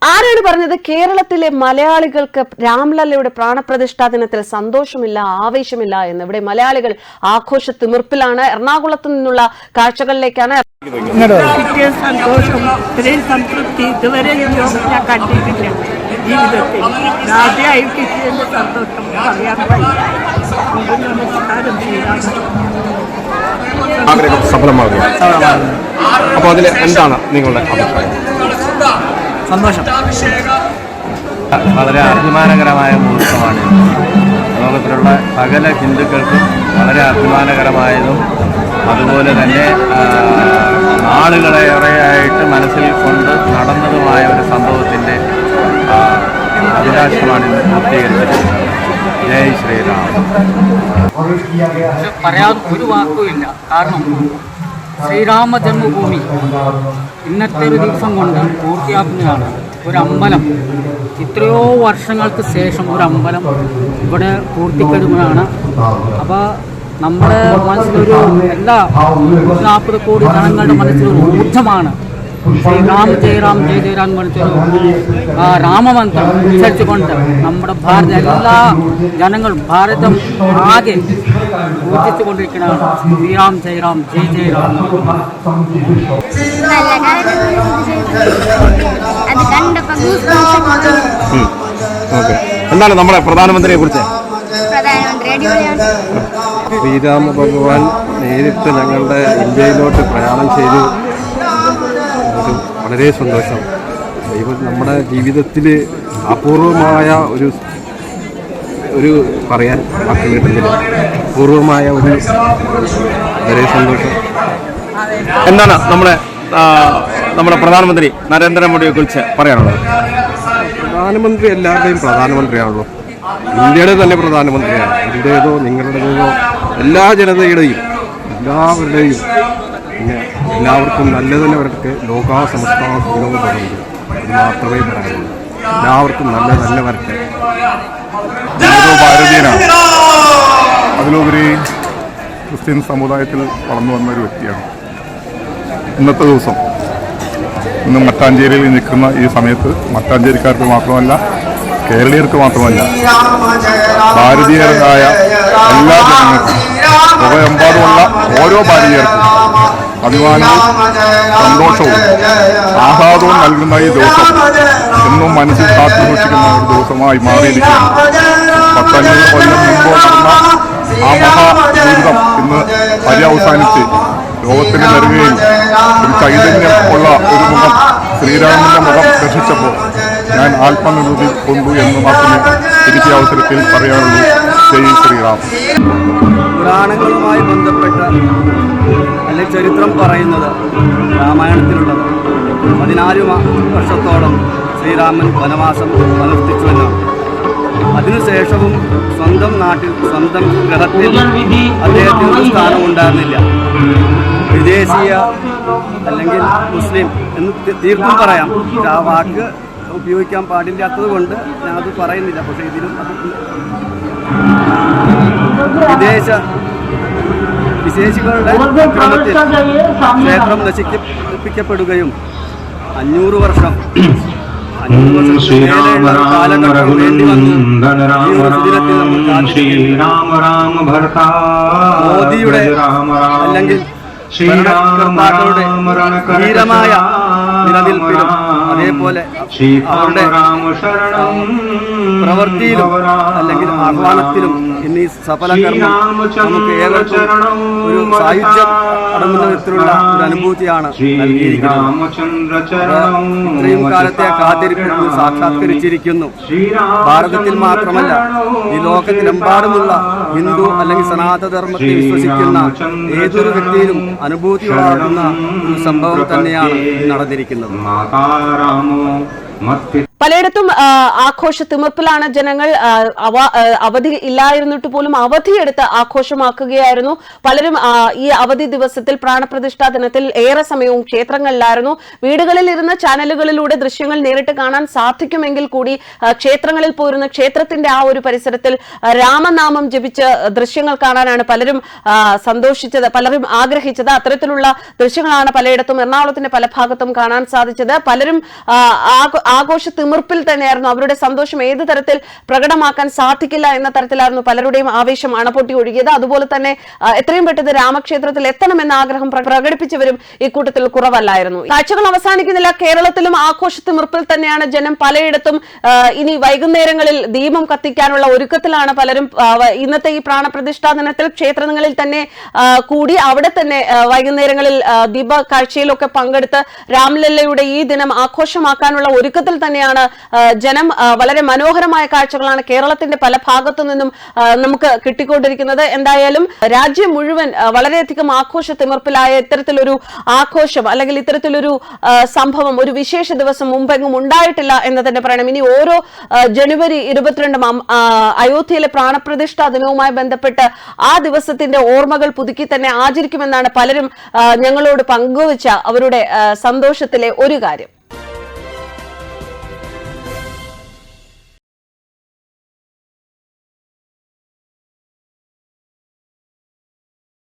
ആരാണ് പറഞ്ഞത് കേരളത്തിലെ മലയാളികൾക്ക് രാംലല്ലയുടെ പ്രാണപ്രതിഷ്ഠാ ദിനത്തിൽ സന്തോഷമില്ല, ആവേശമില്ല എന്ന്? ഇവിടെ മലയാളികൾ ആഘോഷ തിമിർപ്പിലാണ്. എറണാകുളത്ത് നിന്നുള്ള കാഴ്ചകളിലേക്കാണ്. സന്തോഷം, ഇത്രയും സംതൃപ്തി ഇതുവരെ ഞാൻ കണ്ടിട്ടില്ല ജീവിതത്തിൽ. ആദ്യമായി കിട്ടിയതിന്റെ സന്തോഷം പറയാൻ നമസ്കാരം ചെയ്യാം. ആഗ്രഹം സഫലമാകുക. അപ്പോൾ അതിൽ എന്താണ് നിങ്ങളുടെ അഭിപ്രായം? സന്തോഷം. വളരെ അഭിമാനകരമായ മുഹൂർത്തമാണ്. ലോകത്തിലുള്ള സകല ഹിന്ദുക്കൾക്കും വളരെ അഭിമാനകരമായതും അതുപോലെ തന്നെ നാളുകളേറെയായിട്ട് മനസ്സിൽ കൊണ്ട് നടന്നതുമായ ഒരു സംഭവത്തിൻ്റെ അഭിലാഷമാണ് ഇന്ന് പൂർത്തീകരിച്ചിരിക്കുന്നത്. ജയ് ശ്രീറാം. പറയാതെ ഒരു വാക്കുമില്ല. കാരണം ശ്രീരാമ ജന്മഭൂമി ഇന്നത്തെ ഒരു ദിവസം കൊണ്ട് പൂർത്തിയാക്കുന്നതാണ്. ഒരു അമ്പലം എത്രയോ വർഷങ്ങൾക്ക് ശേഷം ഒരു അമ്പലം ഇവിടെ പൂർത്തിപ്പെടുന്നതാണ്. അപ്പോൾ നമ്മുടെ മനസ്സിലൊരു എല്ലാ 40 കോടി ജനങ്ങളുടെ മനസ്സിലൊരു ഊർജ്ജമാണ് ശ്രീരാം ജയ രാം ജയ ജയ രാം പറഞ്ഞൊരു രാമമന്ത്രം ഉച്ചരിച്ചുകൊണ്ട് നമ്മുടെ എല്ലാ ജനങ്ങളും ഭാരതം ആകെ ഊർജിച്ചുകൊണ്ടിരിക്കുന്നതാണ് ശ്രീരാം ജയ രാം ജയ ജയ രാം. എന്താണ് നമ്മുടെ പ്രധാനമന്ത്രിയെ കുറിച്ച്? ശ്രീരാമ ഭഗവാൻ നേരിട്ട് ഞങ്ങളുടെ ഇന്ത്യയിലോട്ട് പ്രയാണം ചെയ്തു. വളരെ സന്തോഷം. ദൈവം നമ്മുടെ ജീവിതത്തിൽ അപൂർവമായ ഒരു പറയാൻ വാക്ക് കിട്ടുന്നില്ല. അപൂർവമായ വളരെ സന്തോഷം. എന്താണ് നമ്മുടെ പ്രധാനമന്ത്രി നരേന്ദ്രമോദിയെ കുറിച്ച് പറയാനുള്ളത്? പ്രധാനമന്ത്രി എല്ലാവരുടെയും പ്രധാനമന്ത്രിയാണല്ലോ. ഇന്ത്യയുടെ തന്നെ പ്രധാനമന്ത്രിയാണ്. എൻ്റേതോ നിങ്ങളുടേതോ എല്ലാ ജനതയുടെയും എല്ലാവരുടെയും. പിന്നെ എല്ലാവർക്കും നല്ല തന്നെ വരട്ടെ. ലോകാസമസ്താസുഖവും പറയുന്നത് അത് മാത്രമേ പറയുള്ളൂ. എല്ലാവർക്കും നല്ല വരട്ടെ. ഭാരതീയനാണ്. അതിലുപരി ക്രിസ്ത്യൻ സമുദായത്തിൽ വളർന്നു വന്ന ഒരു വ്യക്തിയാണ്. ഇന്നത്തെ ദിവസം ഇന്ന് മട്ടാഞ്ചേരിയിൽ നിൽക്കുന്ന ഈ സമയത്ത് മട്ടാഞ്ചേരിക്കാർക്ക് മാത്രമല്ല, കേരളീയർക്ക് മാത്രമല്ല, ഭാരതീയരായ എല്ലാ ജനങ്ങൾക്കും ലോകമെമ്പാടുമുള്ള ഓരോ ഭാരതീയർക്കും അഭിമാനവും സന്തോഷവും ആഹ്ലാദവും നൽകുന്ന ഈ ദിവസം എന്നും മനസ്സിൽ കാത്തു സൂക്ഷിക്കുന്ന ഒരു ദിവസമായി മാറിയിരിക്കുകയാണ്. 15 കൊല്ലം മുമ്പ് നടന്ന ആ മഹാദുരിതം ഇന്ന് പര്യവസാനിച്ച് ലോകത്തിന് നൽകുകയും ഒരു ചൈതന്യം ഉള്ള ഒരു മുഖം, ശ്രീരാമന്റെ മുഖം ദർശിച്ചപ്പോൾ ഞാൻ ആത്മനിർവൃതി കൊണ്ടു എന്ന് മാത്രമേ എനിക്ക് അവസരത്തിൽ പറയാനുള്ളൂ. ജയ് ശ്രീറാം. പുരാണങ്ങളുമായി ബന്ധപ്പെട്ട അല്ലെങ്കിൽ ചരിത്രം പറയുന്നത് രാമായണത്തിലുള്ളത് 14 വർഷത്തോളം ശ്രീരാമൻ വനവാസം അനുഷ്ഠിച്ചുവെന്നാണ്. അതിനുശേഷവും സ്വന്തം നാട്ടിൽ സ്വന്തം ഗ്രഹത്തിൽ അദ്ദേഹത്തിന് ഒരു സ്ഥാനം ഉണ്ടായിരുന്നില്ല. വിദേശീയ അല്ലെങ്കിൽ മുസ്ലിം എന്ന് തീർത്തും പറയാം. ആ വാക്ക് ഉപയോഗിക്കാൻ പാടില്ലാത്തത് കൊണ്ട് ഞാനത് പറയുന്നില്ല. പക്ഷേ ഇതിലും വിദേശികളുടെ ക്രമത്തിൽ ക്ഷേത്രം നശിപ്പിക്കപ്പെടുകയും 500 വർഷം കാലഘട്ടം വേണ്ടി വന്നു. മോദിയുടെ അല്ലെങ്കിൽ ഭരണകർത്താക്കളുടെ ധീരമായ നിലനിൽപ്പിലും അതേപോലെ അവരുടെ പ്രവൃത്തിയിലും അല്ലെങ്കിൽ ആഹ്വാനത്തിലും ഇന്ന് ഈ സഫല കർമ്മം നമുക്ക് ഏവർക്കും ഒരു സായുജ്യം അടങ്ങുന്ന വിധത്തിലുള്ള ഒരു അനുഭൂതിയാണ് നൽകിയിരിക്കുന്നത്. ഇത്രയും കാലത്തെ കാത്തിരിപ്പ് സാക്ഷാത്കരിച്ചിരിക്കുന്നു. ഭാരതത്തിൽ മാത്രമല്ല, ഈ ലോകത്തിലെമ്പാടുമുള്ള ഹിന്ദു അല്ലെങ്കിൽ സനാതനധർമ്മത്തെ വിശ്വസിക്കുന്ന ഏതൊരു വ്യക്തിയിലും അനുഭൂതി ഉണ്ടാകുന്ന ഒരു സംഭവം തന്നെയാണ് നടന്നിരിക്കുന്നത്. പലയിടത്തും ആഘോഷ തിമിർപ്പിലാണ് ജനങ്ങൾ. അവധി ഇല്ലായിരുന്നിട്ട് പോലും അവധിയെടുത്ത് ആഘോഷമാക്കുകയായിരുന്നു പലരും. ഈ അവധി ദിവസത്തിൽ പ്രാണപ്രതിഷ്ഠാ ദിനത്തിൽ ഏറെ സമയവും ക്ഷേത്രങ്ങളിലായിരുന്നു. വീടുകളിൽ ഇരുന്ന് ചാനലുകളിലൂടെ ദൃശ്യങ്ങൾ നേരിട്ട് കാണാൻ സാധിക്കുമെങ്കിൽ കൂടി ക്ഷേത്രങ്ങളിൽ പോയിരുന്ന ക്ഷേത്രത്തിന്റെ ആ ഒരു പരിസരത്തിൽ രാമനാമം ജപിച്ച് ദൃശ്യങ്ങൾ കാണാനാണ് പലരും സന്തോഷിച്ചത്, പലരും ആഗ്രഹിച്ചത്. അത്തരത്തിലുള്ള ദൃശ്യങ്ങളാണ് പലയിടത്തും എറണാകുളത്തിന്റെ പല ഭാഗത്തും കാണാൻ സാധിച്ചത്. പലരും ആഘോഷ തിമിർപ്പിൽ തന്നെയായിരുന്നു. അവരുടെ സന്തോഷം ഏത് തരത്തിൽ പ്രകടമാക്കാൻ സാധിക്കില്ല എന്ന തരത്തിലായിരുന്നു പലരുടെയും ആവേശം അണപൊട്ടി ഒഴുകിയത്. അതുപോലെ തന്നെ എത്രയും പെട്ടെന്ന് രാമക്ഷേത്രത്തിൽ എത്തണമെന്ന ആഗ്രഹം പ്രകടിപ്പിച്ചവരും ഇക്കൂട്ടത്തിൽ കുറവല്ലായിരുന്നു. കാഴ്ചകൾ അവസാനിക്കുന്നില്ല. കേരളത്തിലും ആഘോഷ തിമിർപ്പിൽ തന്നെയാണ് ജനം. പലയിടത്തും ഇനി വൈകുന്നേരങ്ങളിൽ ദീപം കത്തിക്കാനുള്ള ഒരുക്കത്തിലാണ് പലരും. ഇന്നത്തെ ഈ പ്രാണപ്രതിഷ്ഠാ ദിനത്തിൽ ക്ഷേത്രങ്ങളിൽ തന്നെ കൂടി അവിടെ തന്നെ വൈകുന്നേരങ്ങളിൽ ദീപ കാഴ്ചയിലൊക്കെ പങ്കെടുത്ത് രാംലല്ലയുടെ ഈ ദിനം ആഘോഷമാക്കാനുള്ള ഒരുക്കത്തിൽ തന്നെയാണ് ജനം. വളരെ മനോഹരമായ കാഴ്ചകളാണ് കേരളത്തിന്റെ പല ഭാഗത്തു നിന്നും നമുക്ക് കിട്ടിക്കൊണ്ടിരിക്കുന്നത്. എന്തായാലും രാജ്യം മുഴുവൻ വളരെയധികം ആഘോഷ തിമിർപ്പിലായ ഇത്തരത്തിലൊരു ആഘോഷം അല്ലെങ്കിൽ ഇത്തരത്തിലൊരു സംഭവം ഒരു വിശേഷ ദിവസം മുമ്പെങ്ങും ഉണ്ടായിട്ടില്ല എന്ന് തന്നെ പറയണം. ഇനി ഓരോ ജനുവരി 22 അയോധ്യയിലെ പ്രാണപ്രതിഷ്ഠാ ദിനവുമായി ബന്ധപ്പെട്ട് ആ ദിവസത്തിന്റെ ഓർമ്മകൾ പുതുക്കി തന്നെ ആചരിക്കുമെന്നാണ് പലരും ഞങ്ങളോട് പങ്കുവച്ച അവരുടെ സന്തോഷത്തിലെ ഒരു കാര്യം.